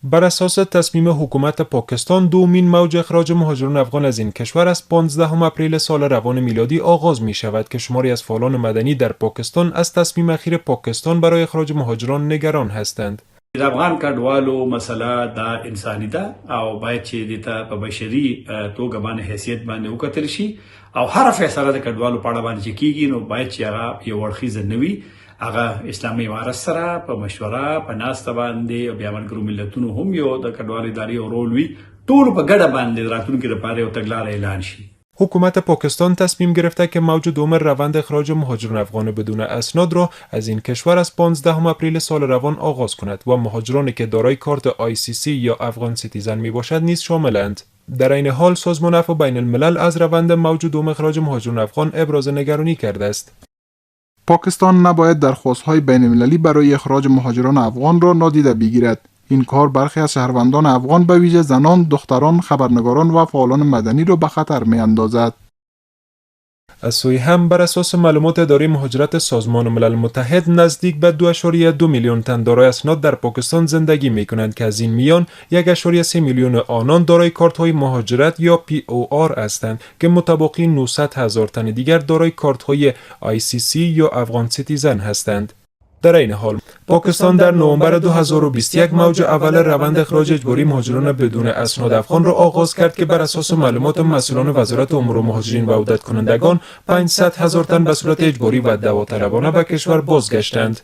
بر اساس تصمیم حکومت پاکستان، دومین موج اخراج مهاجران افغان از این کشور از 15 اپریل سال روان میلادی آغاز می شود که شماری از فعالان مدنی در پاکستان از تصمیم اخیر پاکستان برای اخراج مهاجران نگران هستند. د افغان کډوالو مسله دا انساني ده او باید چې دته په بشري توګه باندې حیثیت باندې وکتل شي او هر فیصله د کډوالو په اړه باندې چې کیږي نو باید چې هغه یو اړخیزه نه وي، هغه اسلامي امارت سره په مشوره په ناسته باندې او بیا ملګرو ملتونو هم یو د کډوالو ادارې رول وي، ټول په ګډه باندې راتلونکي لپاره یو تګلاره اعلان شي. حکومت پاکستان تصمیم گرفته که موج دوم روند اخراج مهاجران افغان بدون اسناد را از این کشور از 15 اپریل سال روان آغاز کند و مهاجرانی که دارای کارت ICC یا افغان سیتیزن می باشد نیز شاملند. در این حال سازمان عفو بین الملل از روند موج دوم اخراج مهاجران افغان ابراز نگرانی کرده است. پاکستان نباید درخواست‌های بین‌المللی برای اخراج مهاجران افغان را نادیده بگیرد. این کار برخی از شهروندان افغان به ویژه زنان، دختران، خبرنگاران و فعالان مدنی را به خطر می‌اندازد. از سوی هم بر اساس معلومات اداره مهاجرت سازمان ملل متحد نزدیک به 2.2 میلیون تن دارای اسناد در پاکستان زندگی می‌کنند که از این میان 1.3 میلیون آنان دارای کارت‌های مهاجرت یا POR هستند که متبقی 900,000 تن دیگر دارای کارت‌های ICC یا افغان سیتیزن هستند. در این حال پاکستان در نوامبر 2021 موج اول روند اخراج اجباری مهاجران بدون اسناد افغان را آغاز کرد که بر اساس معلومات مسئولان وزارت امور مهاجرین و عودت کنندگان 500,000 تن به صورت اجباری و داوطلبانه به کشور بازگشتند.